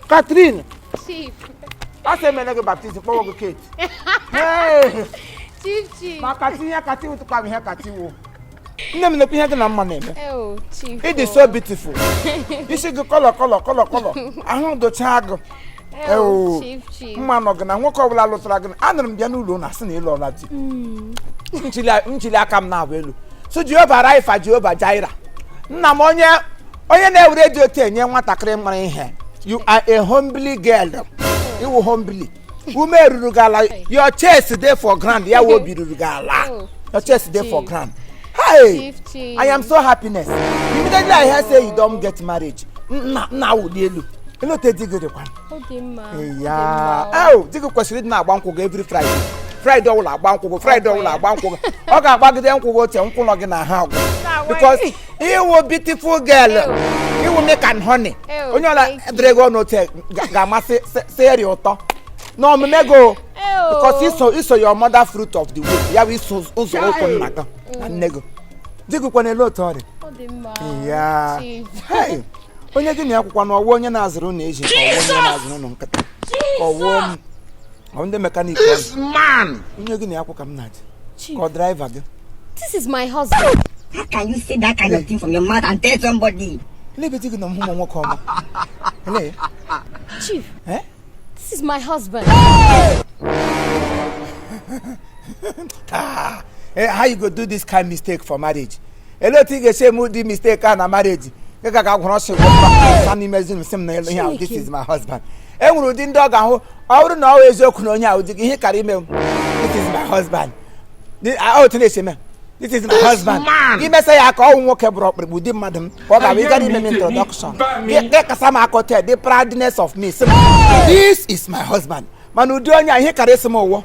Catherine. Chief. I say me nigga baptism for go Kate. Hey. Chief. Ma Catherine to come here Catherine. Name no pin na man name. Oh, Chief. It is so beautiful. You see go color. I want to chag. Oh, Chief. Man no gna nwoko wala lotara gna. Anum bia no lo na se na ilo na ti. Nchili akam na welu. So Jehovah Rapha, Jehovah Jireh. Nna mo onye na ewure di otu enye nwatakịrị mara ihe. You are a humbly girl. You will humbly. Ume rurugala. Your chest there for grand. Ya will be rurugala. Your chest there for grand. Hey, I am so happiness. Immediately I hear say you don't get married. Now you know te dig the one. Yeah. Oh, dig question na agbankwugo every Friday. Friday all agbankwugo. Friday all agbankwugo. Oga agbagide nkwugo te nkwuno gi na ha. Because you a beautiful girl. You will make an honey. Onye ola drego no te ga masi seri oto. No me go. Because it's your mother fruit of the womb. Ya we so open naga. Nego. Digu kwa ne lot ori. Yeah. Hey. Onye gi ni akwukwa no wo onye na azuru na eji ko onye na azuru no nkata. Ko wo on the mechanic. This man. Onye gi ni akwukwa m naji. Ko driver gi. This is my husband. How can you say that kind of thing from your mouth and tell somebody? Chief, this is my husband. How you go do this kind of mistake for marriage? A lot of say moody mistake and a marriage. This is my husband. This is my husband. This is my husband. Give me say I call walk abroad with the madam. What we got in the introduction. The proudness of me. This is my husband. Manu Donya, he carries some more.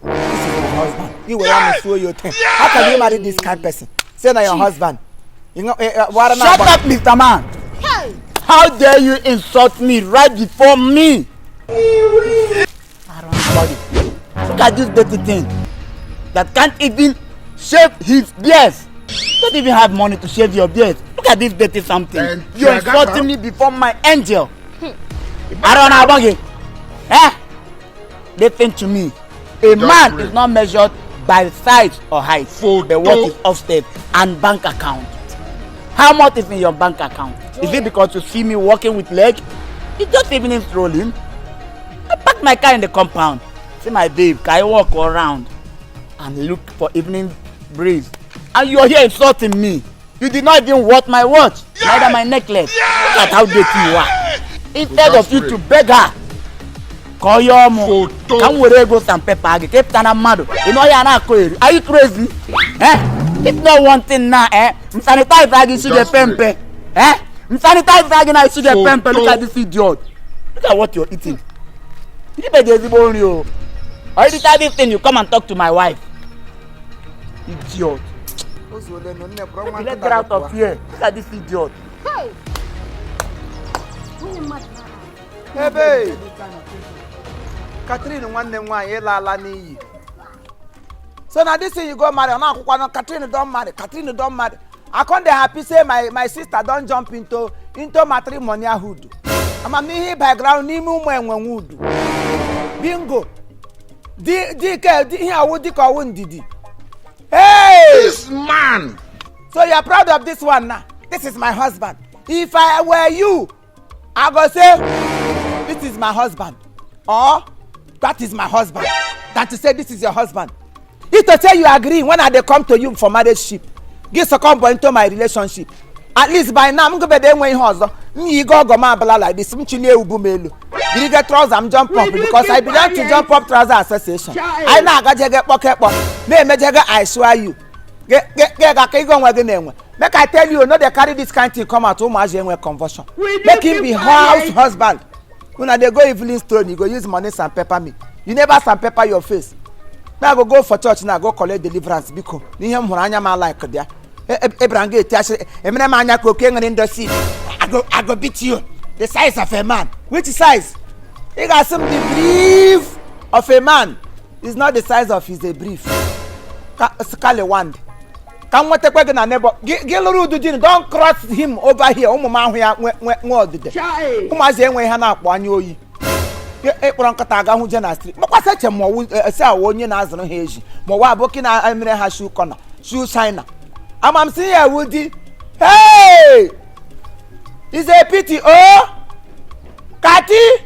This is my husband. You will have to show your thing. How can you marry this kind of person? Say now your husband. You know, shut up, Mr. Man. Hey. How dare you insult me right before me? I don't know. Look at this dirty thing that can't even shave his beard. You don't even have money to shave your beard. Look at this dirty something. You're insulting me before my angel. I don't know about it. Listen to me. A man is not measured by size or height, but what is upstairs and bank account. How much is in your bank account? Is it because you see me walking with leg? It's just evening strolling. I parked my car in the compound. See my babe, can I walk around and look for evening breeze? And you're here insulting me. You did not even watch my watch, neither my necklace. Look at how dirty you are. Instead of you to beg her, call your mom. Come with go some pepper. Keep tana mad. You know you're not crazy. Are you crazy? It's not one thing now. Sanitize again to the pempe. Sanitize again I see the pempe. Look at this idiot. Look at what you're eating. You better you. Already tell this thing, you come and talk to my wife. Idiot. Let's get out of here. Look at this idiot. Hey. Hey, babe. Catherine, one name, one, la ni. So now this thing you go marry, now Catherine don't marry. Catherine don't marry. I can't happy say my sister don't jump into matrimonial hood. I'm a me background ni mu wood. Bingo. Hey! This man! So you're proud of this one now? This is my husband. If I were you, I go say, this is my husband. Or, that is my husband. Than to say, this is your husband. If to tell you agree, when I they come to you for marriage, give a combo into my relationship. At least by now, I'm going to be there when you hustle. Me go ma bala like this. I'm chile ubumelu. You get trousers, I'm jump up because I belong to Jump Up Trouser Association. I now got to get pocket pot. I swear you. Get go wagon. Make I tell you, no, they carry this kind of thing come out to my conversion. Make him be house husband. When they go evening stone, you go use money and pepper me. You never sandpaper your face. Now go for church now, go collect deliverance because you him huranya man like there. Ebrange tashi emene manya cocaine in the sea. I go beat you. The size of a man. Which size? You got some the brief of a man is not the size of his brief. Scally wand. Come what take na neighbor. Giluru Dudin, don't cross him over here. Man where did Umazi enwe ha na akpo anya oyi. Ekporo nkata aga hu je na street. Makwa seche mo se awonye na azuru ha eji. Mo wa aboki na amire ha shoe corner. Shoe signer. I'm seeing a Woody. Hey! It's a pity. Oh! Catherine!